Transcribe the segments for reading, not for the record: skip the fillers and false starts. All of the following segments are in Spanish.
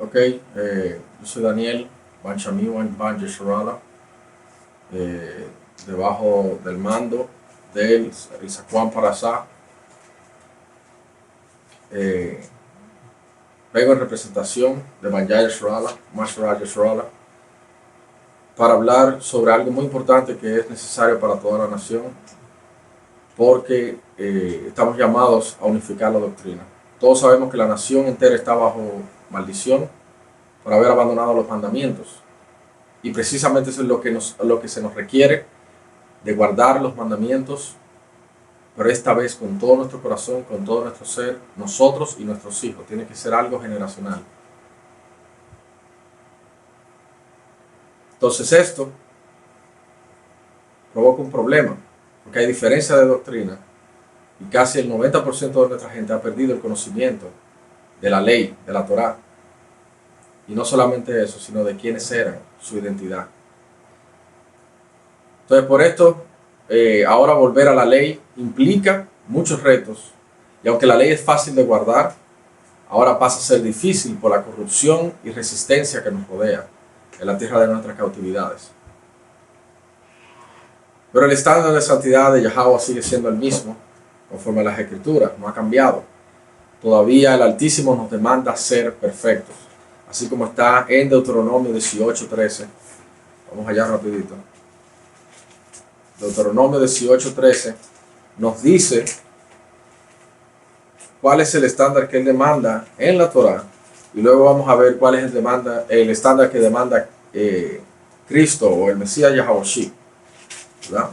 Ok, yo soy Daniel Banchamiwan Ban Yeshurala, debajo del mando del Isaquán Parasá. Eh, Vengo en representación de Banja Yeshurala, Mashra Yeshurala, para hablar sobre algo muy importante que es necesario para toda la nación, porque estamos llamados a unificar la doctrina. Todos sabemos que la nación entera está bajo maldición por haber abandonado los mandamientos. Y precisamente eso es lo que se nos requiere, de guardar los mandamientos, pero esta vez con todo nuestro corazón, con todo nuestro ser, nosotros y nuestros hijos. Tiene que ser algo generacional. Entonces esto provoca un problema, porque hay diferencia de doctrina y casi el 90% de nuestra gente ha perdido el conocimiento de la ley, de la Torá. Y no solamente eso, sino de quiénes eran, su identidad. Entonces, por esto, ahora volver a la ley implica muchos retos. Y aunque la ley es fácil de guardar, ahora pasa a ser difícil por la corrupción y resistencia que nos rodea en la tierra de nuestras cautividades. Pero el estándar de santidad de Yahweh sigue siendo el mismo, conforme a las Escrituras, no ha cambiado. Todavía el Altísimo nos demanda ser perfectos, así como está en Deuteronomio 18:13. Vamos allá rapidito. Deuteronomio 18:13 nos dice cuál es el estándar que él demanda en la Torá, y luego vamos a ver cuál es el estándar que demanda Cristo o el Mesías Yahawashi, ¿verdad?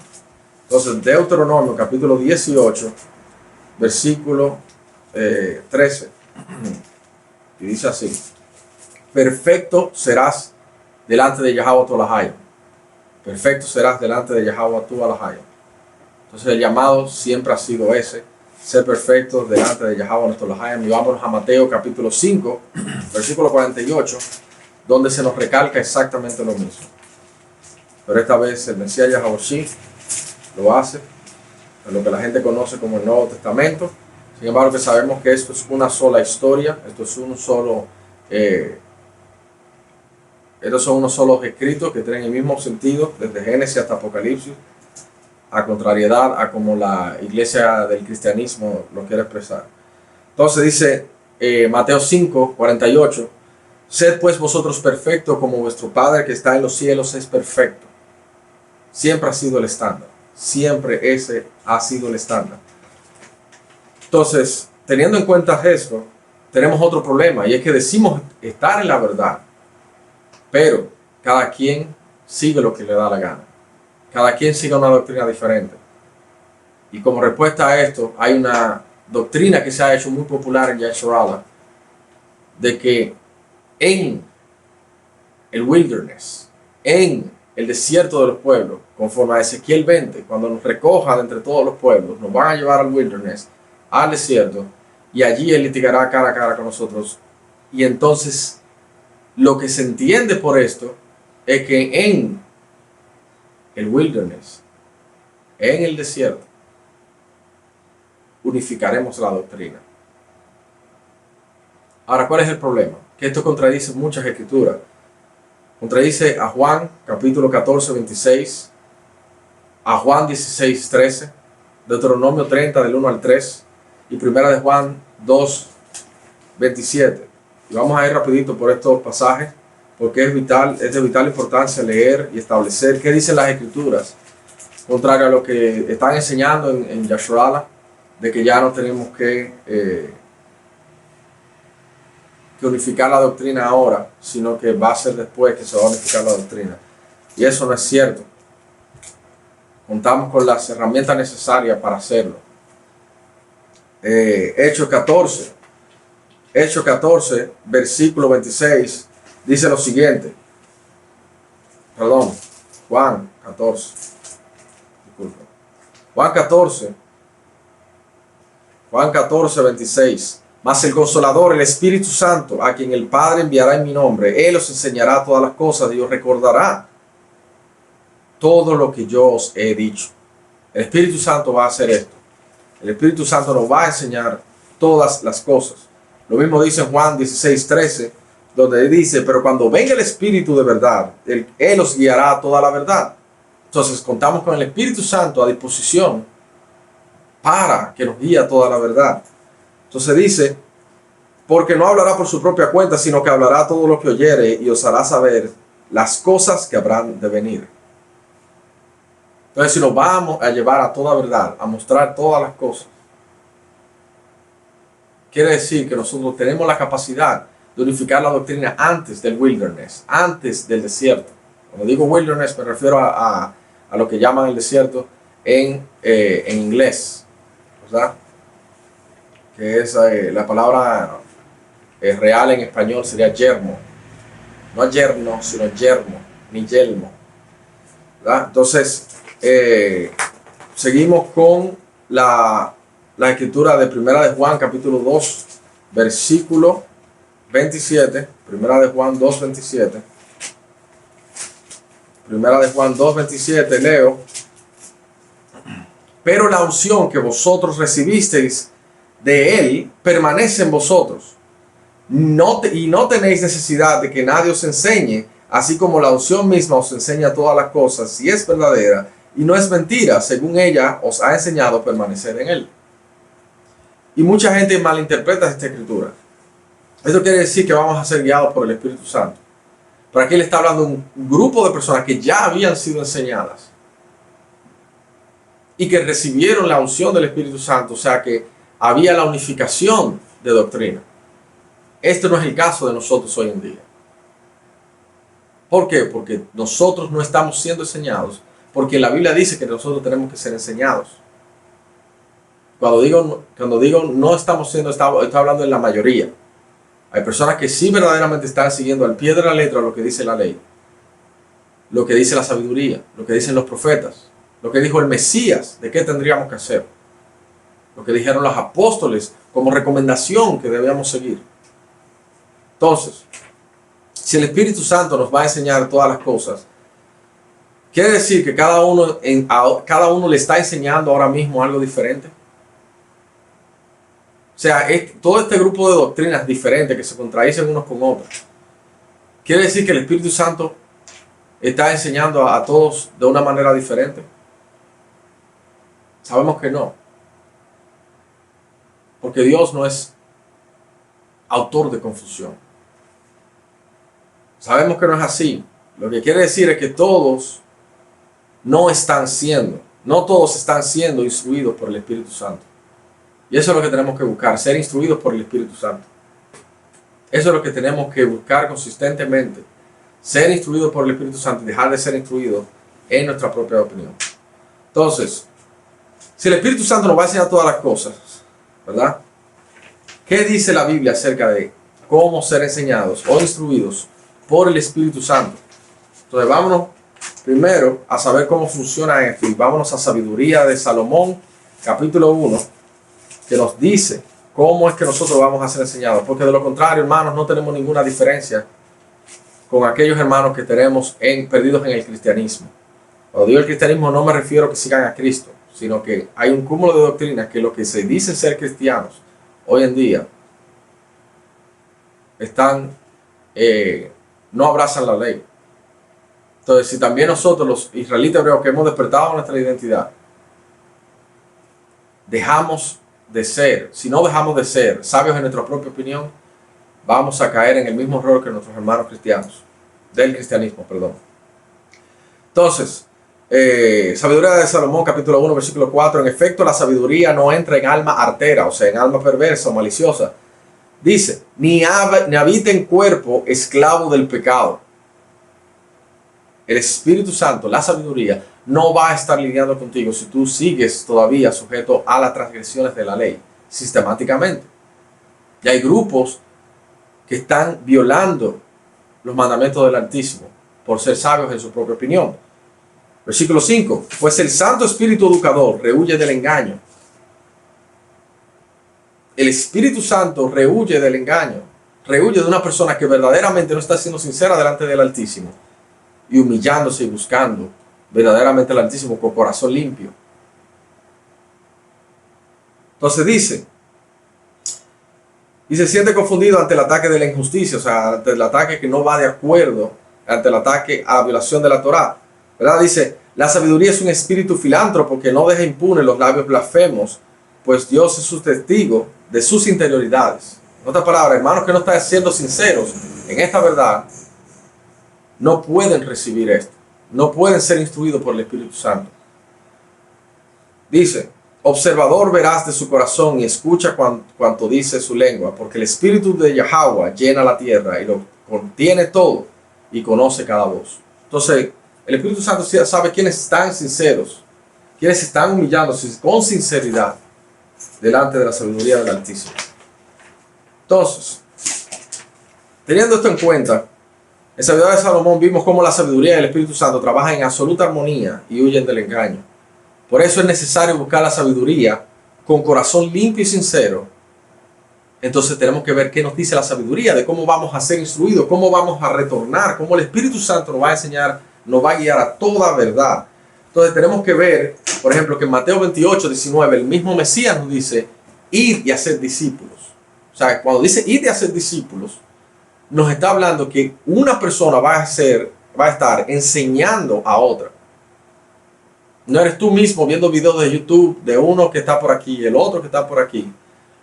Entonces, Deuteronomio capítulo 18, versículo 13, y dice así: perfecto serás delante de Yahweh tu Elohim. Perfecto serás delante de Yahweh tu Elohim. Entonces el llamado siempre ha sido ese: ser perfecto delante de Yahweh nuestro Elohim. Y vámonos a Mateo capítulo 5, versículo 48, donde se nos recalca exactamente lo mismo. Pero esta vez el Mesías Yahawashi lo hace en lo que la gente conoce como el Nuevo Testamento. Sin embargo, que sabemos que esto es una sola historia, estos son unos solos escritos que tienen el mismo sentido desde Génesis hasta Apocalipsis, a contrariedad a como la iglesia del cristianismo lo quiere expresar. Entonces dice Mateo 5, 48: sed pues vosotros perfectos como vuestro Padre que está en los cielos es perfecto. Siempre ha sido el estándar, siempre ese ha sido el estándar. Entonces, teniendo en cuenta esto, tenemos otro problema, y es que decimos estar en la verdad, pero cada quien sigue lo que le da la gana. Cada quien sigue una doctrina diferente. Y como respuesta a esto, hay una doctrina que se ha hecho muy popular en Yeshurala, de que en el wilderness, en el desierto de los pueblos, conforme a Ezequiel 20, cuando nos recoja de entre todos los pueblos, nos van a llevar al wilderness, al desierto, y allí Él litigará cara a cara con nosotros. Y entonces, lo que se entiende por esto es que en el wilderness, en el desierto, unificaremos la doctrina. Ahora, ¿cuál es el problema? Que esto contradice muchas escrituras. Contradice a Juan capítulo 14, 26, a Juan 16, 13, Deuteronomio 30 del 1 al 3 y primera de Juan 2, 27. Y vamos a ir rapidito por estos pasajes, porque es de vital importancia leer y establecer qué dicen las escrituras, contrario a lo que están enseñando en Yeshurala, de que ya no tenemos que unificar la doctrina ahora, sino que va a ser después que se va a unificar la doctrina. Y eso no es cierto. Contamos con las herramientas necesarias para hacerlo. Hechos 14, versículo 26, dice lo siguiente. Juan 14. Disculpe. Juan 14, 26. Mas el Consolador, el Espíritu Santo, a quien el Padre enviará en mi nombre, Él os enseñará todas las cosas y os recordará todo lo que yo os he dicho. El Espíritu Santo va a hacer esto. El Espíritu Santo nos va a enseñar todas las cosas. Lo mismo dice en Juan 16, 13, donde dice, pero cuando venga el Espíritu de verdad, Él os guiará a toda la verdad. Entonces contamos con el Espíritu Santo a disposición para que nos guíe a toda la verdad. Entonces dice, porque no hablará por su propia cuenta, sino que hablará todo lo que oyere y os hará saber las cosas que habrán de venir. Entonces, si nos vamos a llevar a toda verdad, a mostrar todas las cosas, quiere decir que nosotros tenemos la capacidad de unificar la doctrina antes del wilderness, antes del desierto. Cuando digo wilderness me refiero a lo que llaman el desierto en inglés, ¿verdad? Que es la palabra real en español sería yermo. No yerno, sino yermo, ni yelmo, ¿verdad? Entonces, seguimos con la escritura de Primera de Juan, capítulo 2, versículo 27. Primera de Juan 2, 27. Primera de Juan 2, 27, leo. Pero la unción que vosotros recibisteis de Él permanece en vosotros. Y no tenéis necesidad de que nadie os enseñe, así como la unción misma os enseña todas las cosas, si es verdadera y no es mentira, según ella os ha enseñado permanecer en Él. Y mucha gente malinterpreta esta escritura. Esto quiere decir que vamos a ser guiados por el Espíritu Santo. Pero aquí le está hablando un grupo de personas que ya habían sido enseñadas y que recibieron la unción del Espíritu Santo, o sea que había la unificación de doctrina. Este no es el caso de nosotros hoy en día. ¿Por qué? Porque nosotros no estamos siendo enseñados, porque la Biblia dice que nosotros tenemos que ser enseñados. Cuando digo no estamos siendo, estoy hablando de la mayoría. Hay personas que sí verdaderamente están siguiendo al pie de la letra lo que dice la ley, lo que dice la sabiduría, lo que dicen los profetas, lo que dijo el Mesías de qué tendríamos que hacer, lo que dijeron los apóstoles como recomendación que debíamos seguir. Entonces, si el Espíritu Santo nos va a enseñar todas las cosas, quiere decir que cada uno le está enseñando ahora mismo algo diferente. O sea, todo este grupo de doctrinas diferentes que se contradicen unos con otros. ¿Quiere decir que el Espíritu Santo está enseñando a todos de una manera diferente? Sabemos que no. Porque Dios no es autor de confusión. Sabemos que no es así. Lo que quiere decir es que no todos están siendo instruidos por el Espíritu Santo. Y eso es lo que tenemos que buscar, ser instruidos por el Espíritu Santo. Eso es lo que tenemos que buscar consistentemente. Ser instruidos por el Espíritu Santo y dejar de ser instruidos en nuestra propia opinión. Entonces, si el Espíritu Santo nos va a enseñar todas las cosas, ¿verdad? ¿Qué dice la Biblia acerca de cómo ser enseñados o instruidos por el Espíritu Santo? Entonces, vámonos primero a saber cómo funciona esto y vámonos a Sabiduría de Salomón, capítulo 1. Que nos dice cómo es que nosotros vamos a ser enseñados, porque de lo contrario, hermanos, no tenemos ninguna diferencia con aquellos hermanos que tenemos perdidos en el cristianismo. Cuando digo el cristianismo no me refiero a que sigan a Cristo, sino que hay un cúmulo de doctrinas que los que se dicen ser cristianos hoy en día no abrazan la ley. Entonces, si también nosotros los israelitas hebreos que hemos despertado nuestra identidad, si no dejamos de ser sabios en nuestra propia opinión, vamos a caer en el mismo error que nuestros hermanos cristianos, del cristianismo, perdón. Entonces, Sabiduría de Salomón, capítulo 1, versículo 4, en efecto la sabiduría no entra en alma artera, o sea, en alma perversa o maliciosa. Dice, ni habita en cuerpo esclavo del pecado. El Espíritu Santo, la sabiduría, no va a estar lidiando contigo si tú sigues todavía sujeto a las transgresiones de la ley, sistemáticamente. Y hay grupos que están violando los mandamientos del Altísimo por ser sabios en su propia opinión. Versículo 5. Pues el Santo Espíritu Educador rehuye del engaño. El Espíritu Santo rehuye del engaño. Rehuye de una persona que verdaderamente no está siendo sincera delante del Altísimo y humillándose y buscando verdaderamente al Altísimo con corazón limpio. Entonces dice, Y se siente confundido ante el ataque de la injusticia, o sea, ante el ataque que no va de acuerdo, ante el ataque a la violación de la Torá. ¿Verdad? Dice, la sabiduría es un espíritu filántropo que no deja impune los labios blasfemos, pues Dios es su testigo de sus interioridades. En otras palabras, hermanos que no están siendo sinceros en esta verdad, no pueden recibir esto. No pueden ser instruidos por el Espíritu Santo. Dice, observador verás de su corazón y escucha cuanto dice su lengua, porque el Espíritu de Yahweh llena la tierra y lo contiene todo y conoce cada voz. Entonces, el Espíritu Santo sabe quiénes están sinceros, quiénes están humillándose con sinceridad delante de la sabiduría del Altísimo. Entonces, teniendo esto en cuenta, en Sabiduría de Salomón vimos cómo la sabiduría y el Espíritu Santo trabajan en absoluta armonía y huyen del engaño. Por eso es necesario buscar la sabiduría con corazón limpio y sincero. Entonces tenemos que ver qué nos dice la sabiduría, de cómo vamos a ser instruidos, cómo vamos a retornar, cómo el Espíritu Santo nos va a enseñar, nos va a guiar a toda verdad. Entonces tenemos que ver, por ejemplo, que en Mateo 28, 19, el mismo Mesías nos dice, id y hacer discípulos. O sea, cuando dice id y hacer discípulos, nos está hablando que una persona va a estar enseñando a otra. No eres tú mismo viendo videos de YouTube de uno que está por aquí y el otro que está por aquí.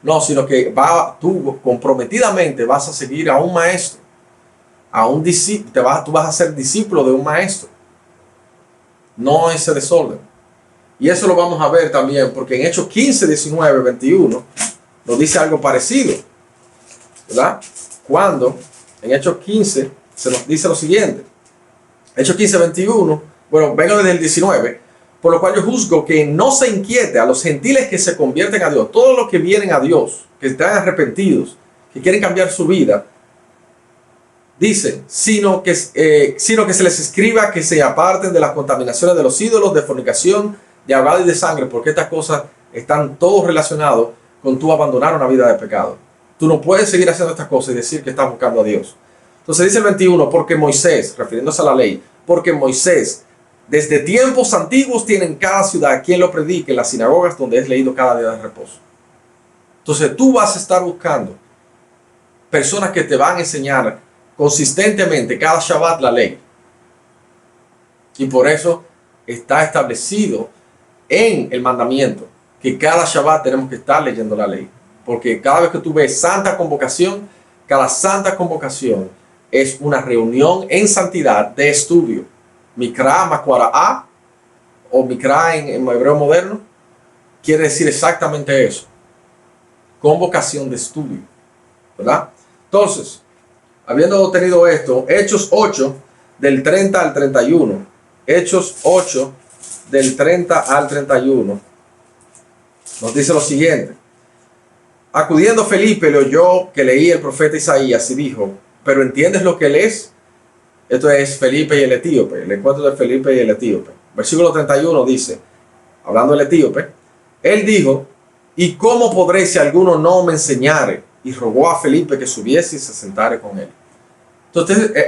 No, sino que tú comprometidamente vas a seguir a un maestro, a un discípulo, tú vas a ser discípulo de un maestro. No ese desorden. Y eso lo vamos a ver también, porque en Hechos 15, 19, 21 nos dice algo parecido. ¿Verdad? Cuando en Hechos 15 se nos dice lo siguiente. Hechos 15, 21, bueno, vengo desde el 19. Por lo cual yo juzgo que no se inquiete a los gentiles que se convierten a Dios, todos los que vienen a Dios, que están arrepentidos, que quieren cambiar su vida, dice, sino que se les escriba que se aparten de las contaminaciones de los ídolos, de fornicación, de ahogado y de sangre, porque estas cosas están todos relacionados con tu abandonar una vida de pecado. Tú no puedes seguir haciendo estas cosas y decir que estás buscando a Dios. Entonces dice el 21, porque Moisés, refiriéndose a la ley, porque Moisés, desde tiempos antiguos tiene en cada ciudad quien lo predique en las sinagogas donde es leído cada día de reposo. Entonces tú vas a estar buscando personas que te van a enseñar consistentemente cada Shabbat la ley. Y por eso está establecido en el mandamiento que cada Shabbat tenemos que estar leyendo la ley. Porque cada vez que tú ves santa convocación, cada santa convocación es una reunión en santidad de estudio. Mikra, Makwara'a, o Mikra en hebreo moderno, quiere decir exactamente eso. Convocación de estudio. ¿Verdad? Entonces, habiendo tenido esto, Hechos 8, del 30 al 31. Hechos 8, del 30 al 31. Nos dice lo siguiente. Acudiendo Felipe, le oyó que leía el profeta Isaías y dijo, ¿pero entiendes lo que lees? Esto es Felipe y el etíope, el encuentro de Felipe y el etíope. Versículo 31 dice, hablando del etíope, él dijo, ¿y cómo podré si alguno no me enseñare? Y rogó a Felipe que subiese y se sentare con él.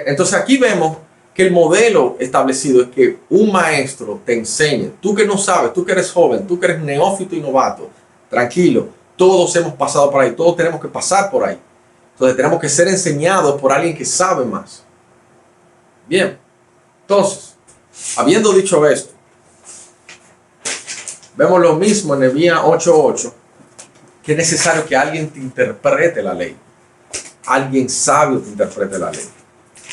Entonces aquí vemos que el modelo establecido es que un maestro te enseñe. Tú que no sabes, tú que eres joven, tú que eres neófito y novato, tranquilo, todos hemos pasado por ahí, todos tenemos que pasar por ahí. Entonces tenemos que ser enseñados por alguien que sabe más. Bien, entonces, habiendo dicho esto, vemos lo mismo en Nehemías 8:8, que es necesario que alguien te interprete la ley. Alguien sabio te interprete la ley.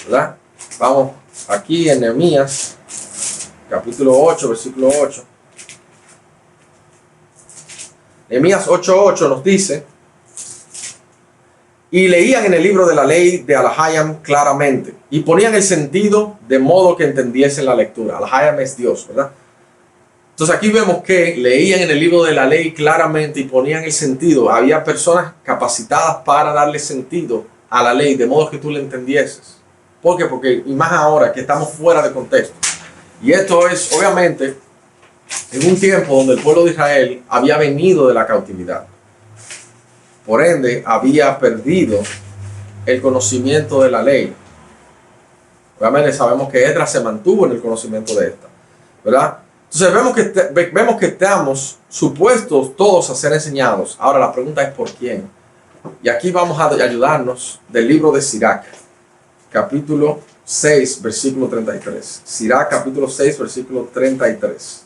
¿Verdad? Vamos aquí en Nehemías, capítulo 8, versículo 8. Nehemías 8:8 nos dice, y leían en el libro de la ley de Alahayam claramente, y ponían el sentido de modo que entendiesen la lectura. Alahayam es Dios, ¿verdad? Entonces aquí vemos que leían en el libro de la ley claramente y ponían el sentido. Había personas capacitadas para darle sentido a la ley, de modo que tú le entendieses. ¿Por qué? Porque, y más ahora que estamos fuera de contexto. Y esto es, obviamente, en un tiempo donde el pueblo de Israel había venido de la cautividad. Por ende, había perdido el conocimiento de la ley. Obviamente sabemos que Esdras se mantuvo en el conocimiento de esta, ¿verdad? Entonces vemos que estamos supuestos todos a ser enseñados. Ahora la pregunta es ¿por quién? Y aquí vamos a ayudarnos del libro de Sirach, capítulo 6, versículo 33. Sirach, capítulo 6, versículo 33.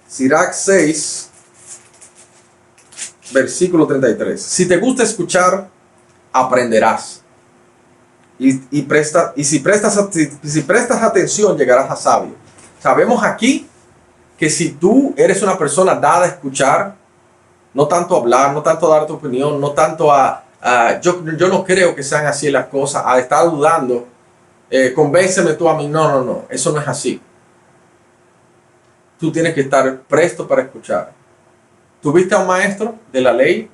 Sirach 6, versículo 33. Si te gusta escuchar, aprenderás. Si prestas atención, llegarás a sabio. Sabemos aquí que si tú eres una persona dada a escuchar, no tanto a hablar, no tanto a dar tu opinión, no tanto yo no creo que sean así las cosas, a estar dudando, convénceme tú a mí. No, eso no es así. Tú tienes que estar presto para escuchar. ¿Tuviste a un maestro de la ley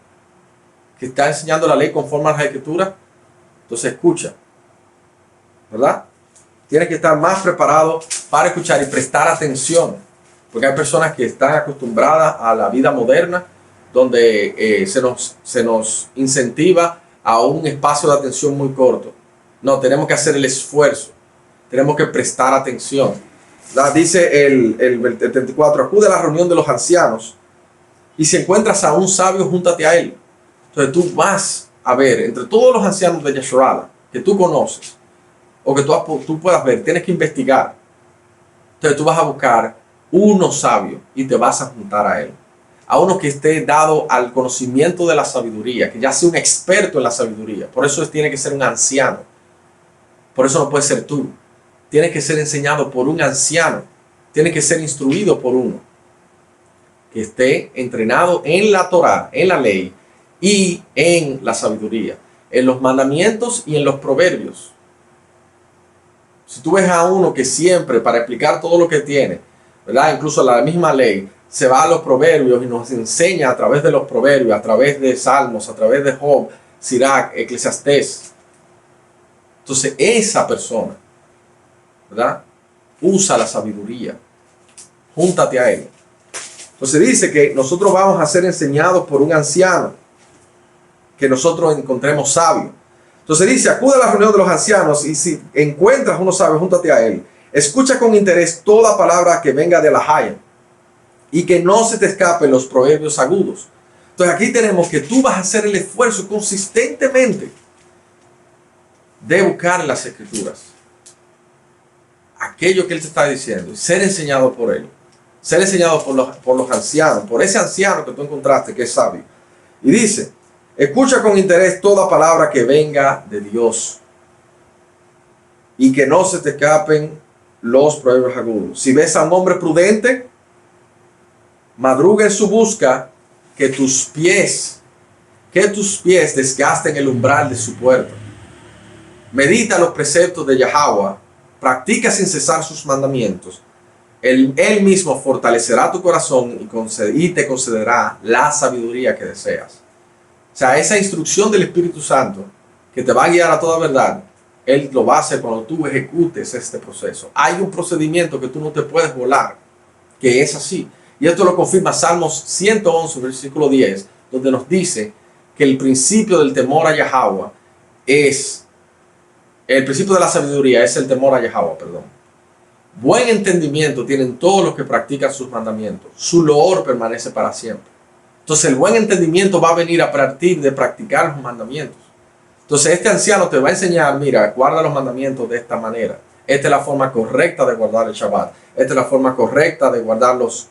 que está enseñando la ley conforme a las escrituras? Entonces escucha, ¿verdad? Tienes que estar más preparado para escuchar y prestar atención, porque hay personas que están acostumbradas a la vida moderna, donde se nos incentiva a un espacio de atención muy corto. No, tenemos que hacer el esfuerzo, tenemos que prestar atención. Dice el 34, acude a la reunión de los ancianos, y si encuentras a un sabio, júntate a él. Entonces tú vas a ver, entre todos los ancianos de Yasharala, que tú conoces, o que tú puedas ver, tienes que investigar. Entonces tú vas a buscar uno sabio y te vas a juntar a él. A uno que esté dado al conocimiento de la sabiduría, que ya sea un experto en la sabiduría. Por eso tiene que ser un anciano. Por eso no puede ser tú. Tiene que ser enseñado por un anciano. Tiene que ser instruido por uno que esté entrenado en la Torá, en la ley y en la sabiduría, en los mandamientos y en los proverbios. Si tú ves a uno que siempre, para explicar todo lo que tiene, ¿verdad? Incluso la misma ley, se va a los proverbios y nos enseña a través de los proverbios, a través de Salmos, a través de Job, Sirach, Eclesiastés. Entonces esa persona, ¿verdad?, usa la sabiduría. Júntate a él. Entonces dice que nosotros vamos a ser enseñados por un anciano, que nosotros encontremos sabio. Entonces dice, acude a la reunión de los ancianos, y si encuentras uno sabio, júntate a él. Escucha con interés toda palabra que venga de la Jaya, y que no se te escapen los proverbios agudos. Entonces aquí tenemos que tú vas a hacer el esfuerzo consistentemente de buscar en las escrituras aquello que él te está diciendo y ser enseñado por él. Ser enseñado por los ancianos, por ese anciano que tú encontraste que es sabio. Y dice, escucha con interés toda palabra que venga de Dios, y que no se te escapen los proverbios agudos. Si ves a un hombre prudente, madruga en su busca, que tus pies desgasten el umbral de su puerta. Medita los preceptos de Yahweh, practica sin cesar sus mandamientos. Él mismo fortalecerá tu corazón y te concederá la sabiduría que deseas. O sea, esa instrucción del Espíritu Santo que te va a guiar a toda verdad, Él lo va a hacer cuando tú ejecutes este proceso. Hay un procedimiento que tú no te puedes volar, que es así. Y esto lo confirma Salmos 111, versículo 10, donde nos dice que el principio del temor a Yahweh el principio de la sabiduría es el temor a Yahweh, perdón. Buen entendimiento tienen todos los que practican sus mandamientos. Su loor permanece para siempre. Entonces el buen entendimiento va a venir a partir de practicar los mandamientos. Entonces este anciano te va a enseñar, mira, guarda los mandamientos de esta manera. Esta es la forma correcta de guardar el Shabbat. Esta es la forma correcta de guardar los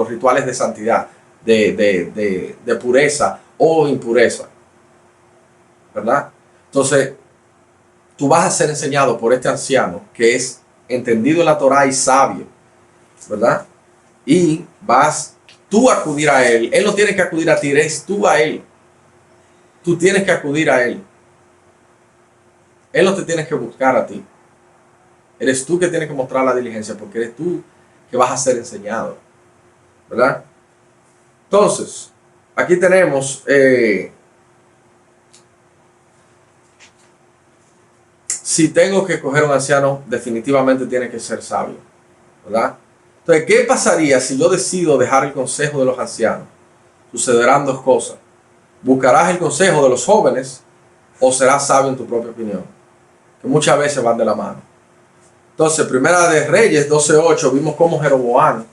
rituales de santidad, de pureza o impureza. ¿Verdad? Entonces tú vas a ser enseñado por este anciano que es entendido en la Torah y sabio, ¿verdad? Y vas tú a acudir a él. Él no tiene que acudir a ti, eres tú a él. Tú tienes que acudir a él. Él no te tiene que buscar a ti. Eres tú que tienes que mostrar la diligencia, porque eres tú que vas a ser enseñado, ¿verdad? Entonces, aquí tenemos si tengo que escoger un anciano, definitivamente tiene que ser sabio, ¿verdad? Entonces, ¿qué pasaría si yo decido dejar el consejo de los ancianos? Sucederán dos cosas. Buscarás el consejo de los jóvenes o serás sabio en tu propia opinión, que muchas veces van de la mano. Entonces, Primera de Reyes 12:8, vimos cómo Jeroboam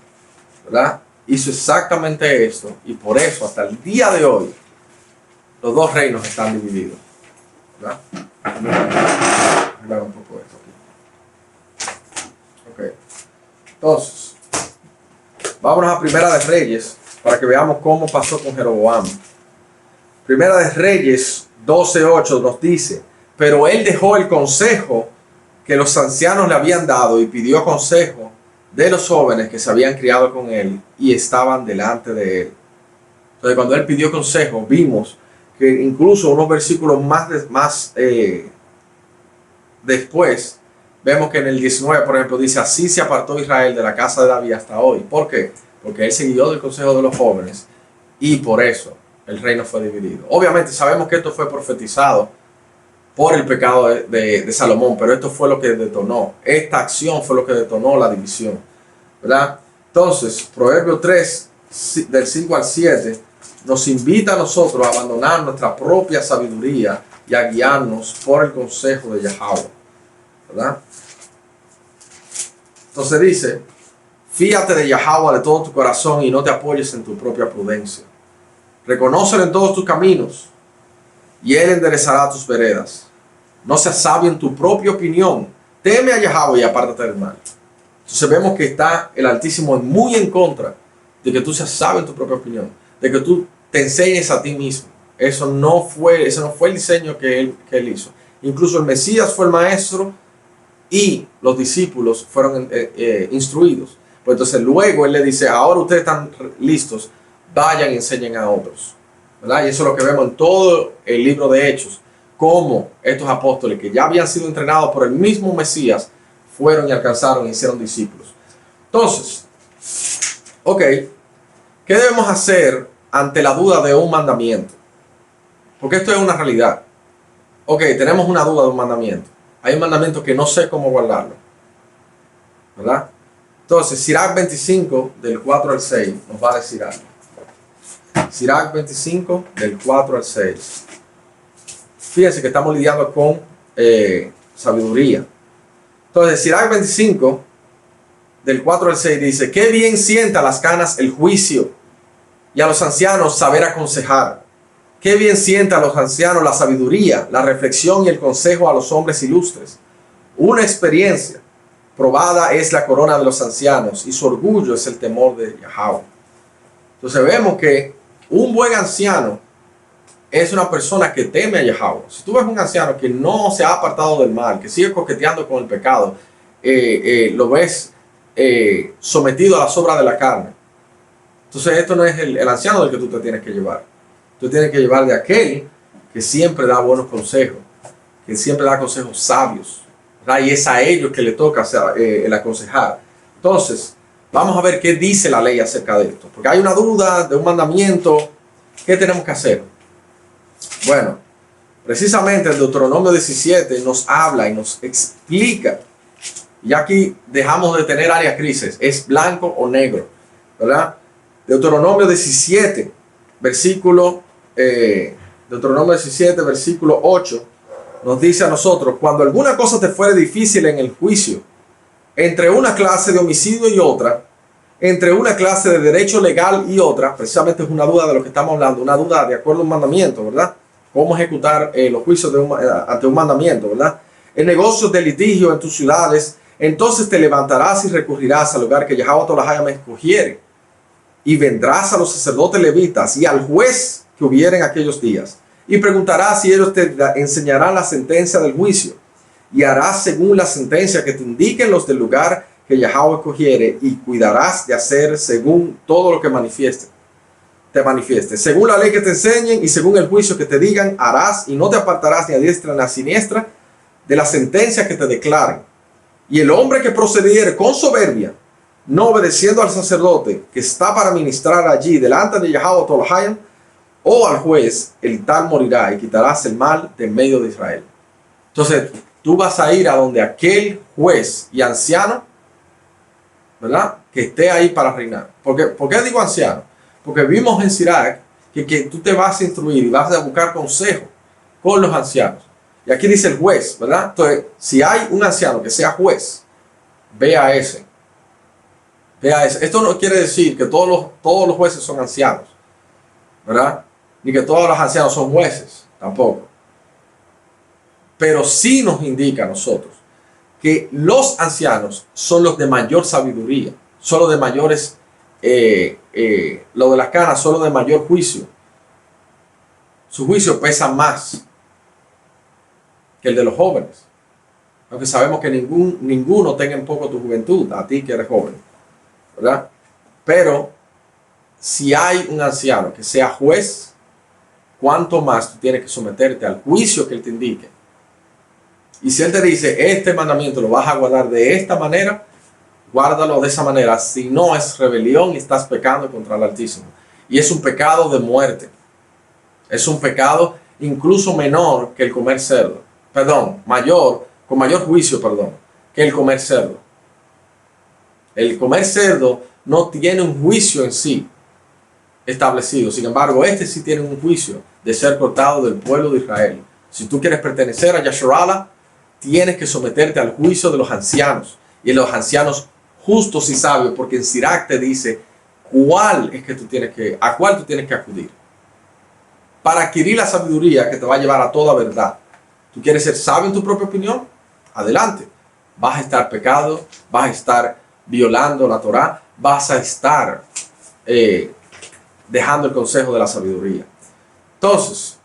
¿verdad? Hizo exactamente esto, y por eso hasta el día de hoy los dos reinos están divididos, ¿verdad? Arreglar un poco esto aquí. Ok. Entonces, vámonos a Primera de Reyes para que veamos cómo pasó con Jeroboam. Primera de Reyes 12:8 nos dice: pero él dejó el consejo que los ancianos le habían dado y pidió consejo de los jóvenes que se habían criado con él y estaban delante de él. Entonces, cuando él pidió consejo, vimos que incluso unos versículos más después, vemos que en el 19, por ejemplo, dice: así se apartó Israel de la casa de David hasta hoy. ¿Por qué? Porque él se guió del consejo de los jóvenes y por eso el reino fue dividido. Obviamente sabemos que esto fue profetizado por el pecado de Salomón, pero esto fue lo que detonó, esta acción fue lo que detonó la división, ¿verdad? Entonces, Proverbios 3, del 5 al 7, nos invita a nosotros a abandonar nuestra propia sabiduría y a guiarnos por el consejo de Yahweh, ¿verdad? Entonces dice: fíate de Yahweh de todo tu corazón y no te apoyes en tu propia prudencia. Reconócelo en todos tus caminos y él enderezará tus veredas. No seas sabio en tu propia opinión. Teme a Yahweh y apártate del mal. Entonces vemos que está el Altísimo muy en contra de que tú seas sabio en tu propia opinión, de que tú te enseñes a ti mismo. Ese no fue el diseño que él hizo. Incluso el Mesías fue el maestro y los discípulos fueron instruidos. Pues entonces luego él le dice: ahora ustedes están listos, vayan y enseñen a otros, ¿verdad? Y eso es lo que vemos en todo el libro de Hechos, cómo estos apóstoles que ya habían sido entrenados por el mismo Mesías fueron y alcanzaron y hicieron discípulos. Entonces, ok, ¿qué debemos hacer ante la duda de un mandamiento? Porque esto es una realidad. Ok, tenemos una duda de un mandamiento. Hay un mandamiento que no sé cómo guardarlo, ¿verdad? Entonces, Sirach 25, del 4 al 6, nos va a decir algo. Sirach 25, del 4 al 6. Fíjense que estamos lidiando con sabiduría. Entonces, Sirach 25, del 4 al 6 dice: qué bien sienta a las canas el juicio y a los ancianos saber aconsejar. Qué bien sienta a los ancianos la sabiduría, la reflexión y el consejo a los hombres ilustres. Una experiencia probada es la corona de los ancianos y su orgullo es el temor de Yahweh. Entonces vemos que un buen anciano es una persona que teme a Yahweh. Si tú ves un anciano que no se ha apartado del mal, que sigue coqueteando con el pecado, lo ves sometido a las obras de la carne. Entonces esto no es el anciano del que tú te tienes que llevar. Tú tienes que llevar de aquel que siempre da buenos consejos, que siempre da consejos sabios, ¿verdad? Y es a ellos que le toca el aconsejar. Entonces, vamos a ver qué dice la ley acerca de esto. Porque hay una duda de un mandamiento. ¿Qué tenemos que hacer? Bueno, precisamente el Deuteronomio 17 nos habla y nos explica. Y aquí dejamos de tener áreas grises. ¿Es blanco o negro? ¿Verdad? Deuteronomio 17, versículo 8, nos dice a nosotros: cuando alguna cosa te fuere difícil en el juicio, entre una clase de homicidio y otra, entre una clase de derecho legal y otra, precisamente es una duda de lo que estamos hablando, una duda de acuerdo a un mandamiento, ¿verdad? Cómo ejecutar los juicios ante un mandamiento, ¿verdad? En negocios de litigio en tus ciudades, entonces te levantarás y recurrirás al lugar que Yahweh Tolahaya me escogiere, y vendrás a los sacerdotes levitas y al juez que hubiera en aquellos días, y preguntarás si ellos te enseñarán la sentencia del juicio, y harás según la sentencia que te indiquen los del lugar que Yahweh escogiere, y cuidarás de hacer según todo lo que te manifieste, según la ley que te enseñen y según el juicio que te digan, harás, y no te apartarás ni a diestra ni a siniestra de la sentencia que te declaren. Y el hombre que procediere con soberbia, no obedeciendo al sacerdote que está para ministrar allí delante de Yahweh Tolahaya, o al juez, el tal morirá, y quitarás el mal de en medio de Israel. Entonces, tú vas a ir a donde aquel juez y anciano, ¿verdad?, que esté ahí para reinar. ¿Por qué digo anciano? Porque vimos en Sirach que tú te vas a instruir y vas a buscar consejo con los ancianos. Y aquí dice el juez, ¿verdad? Entonces, si hay un anciano que sea juez, ve a ese Vea eso. Esto no quiere decir que todos los jueces son ancianos, ¿verdad? Ni que todos los ancianos son jueces, tampoco. Pero sí nos indica a nosotros que los ancianos son los de mayor sabiduría, son los de mayores, lo de las canas son los de mayor juicio. Su juicio pesa más que el de los jóvenes. Aunque sabemos que ninguno tenga en poco tu juventud, a ti que eres joven, ¿verdad? Pero si hay un anciano que sea juez, cuánto más tú tienes que someterte al juicio que él te indique. Y si él te dice, este mandamiento lo vas a guardar de esta manera, guárdalo de esa manera. Si no, es rebelión y estás pecando contra el Altísimo. Y es un pecado de muerte. Es un pecado incluso menor que el comer cerdo. Perdón, con mayor juicio, que el comer cerdo. El comer cerdo no tiene un juicio en sí establecido. Sin embargo, este sí tiene un juicio de ser cortado del pueblo de Israel. Si tú quieres pertenecer a Yasharala, tienes que someterte al juicio de los ancianos. Y los ancianos justos y sabios, porque en Sirach te dice a cuál tú tienes que acudir. Para adquirir la sabiduría que te va a llevar a toda verdad. ¿Tú quieres ser sabio en tu propia opinión? Adelante. Vas a estar pecado, vas a estar violando la Torah, vas a estar dejando el consejo de la sabiduría. Entonces,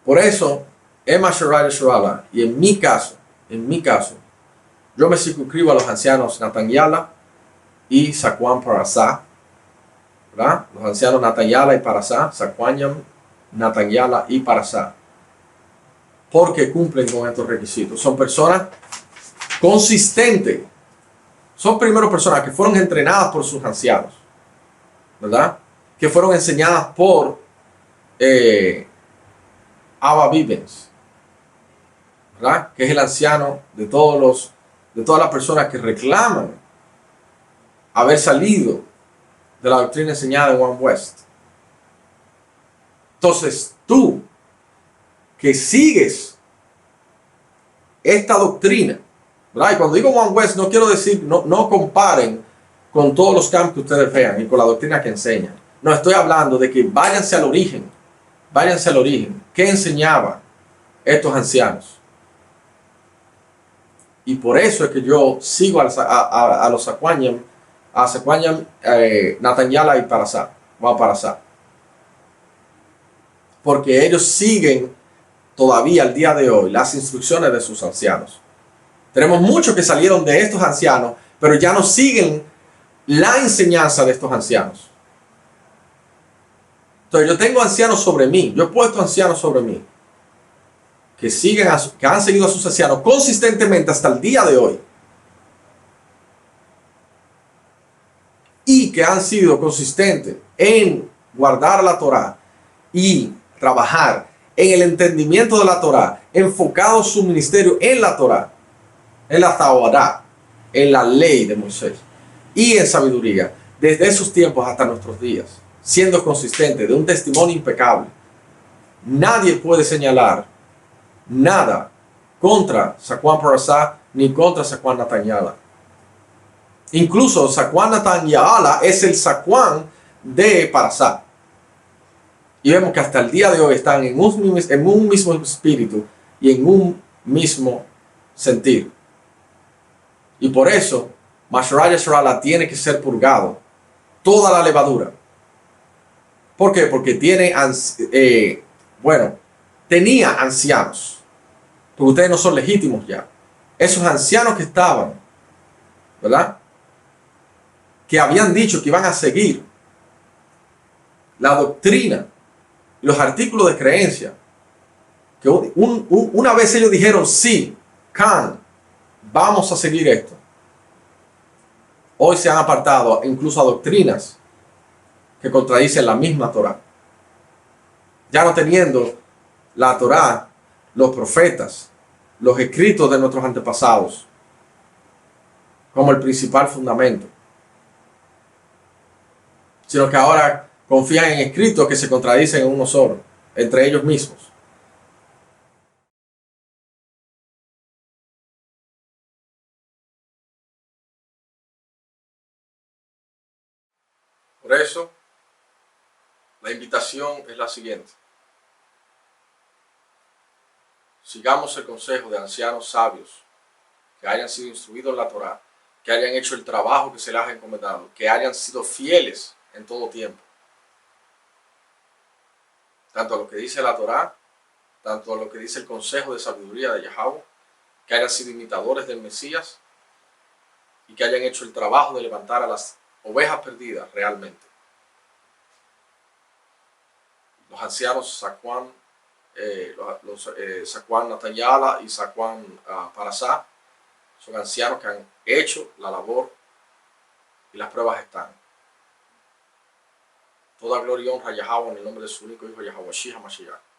por eso, Emma Sharai Sharala, y en mi caso, yo me circunscribo a los ancianos Natanyala y Saquan Parasá, ¿verdad? Los ancianos Natanyala y Parasá, Saquanyam, Natanyala y Parasá, porque cumplen con estos requisitos. Son personas consistentes. Son primero personas que fueron entrenadas por sus ancianos, ¿verdad? Que fueron enseñadas por Abba Vivens, ¿verdad? Que es el anciano de todas las personas que reclaman haber salido de la doctrina enseñada en One West. Entonces, tú que sigues esta doctrina, ¿verdad? Y cuando digo One West, no quiero decir, no comparen con todos los campos que ustedes vean y con la doctrina que enseñan. No, estoy hablando de que váyanse al origen. ¿Qué enseñaban estos ancianos? Y por eso es que yo sigo a los Saquanyam, Natanyala y Parasá. Porque ellos siguen todavía al día de hoy las instrucciones de sus ancianos. Tenemos muchos que salieron de estos ancianos, pero ya no siguen la enseñanza de estos ancianos. Entonces yo tengo ancianos sobre mí, yo he puesto ancianos sobre mí, que han seguido a sus ancianos consistentemente hasta el día de hoy. Y que han sido consistentes en guardar la Torah y trabajar en el entendimiento de la Torah, enfocado su ministerio en la Torah, en la Taorá, en la ley de Moisés y en sabiduría, desde esos tiempos hasta nuestros días, siendo consistente, de un testimonio impecable. Nadie puede señalar nada contra Saquan Parasá ni contra Saquan Natanyala. Incluso Saquan Natanyala es el Saquan de Parasá. Y vemos que hasta el día de hoy están en un mismo espíritu y en un mismo sentir. Y por eso, Masharaya Sharala tiene que ser purgado. Toda la levadura. ¿Por qué? Porque tenía ancianos. Porque ustedes no son legítimos ya. Esos ancianos que estaban, ¿verdad? Que habían dicho que iban a seguir la doctrina, los artículos de creencia, que una vez ellos dijeron, sí, vamos a seguir esto. Hoy se han apartado incluso a doctrinas que contradicen la misma Torah. Ya no teniendo la Torah, los profetas, los escritos de nuestros antepasados como el principal fundamento, sino que ahora confían en escritos que se contradicen en uno solo, entre ellos mismos. Por eso, la invitación es la siguiente. Sigamos el consejo de ancianos sabios que hayan sido instruidos en la Torá, que hayan hecho el trabajo que se les ha encomendado, que hayan sido fieles en todo tiempo. Tanto a lo que dice la Torá, tanto a lo que dice el consejo de sabiduría de Yahweh, que hayan sido imitadores del Mesías y que hayan hecho el trabajo de levantar a las ovejas perdidas realmente. Los ancianos Saquán, Saquán Natanyala y Saquán Parasá son ancianos que han hecho la labor y las pruebas están. Toda gloria y honra a Yahweh en el nombre de su único hijo Yahweh Shih HaMashiach.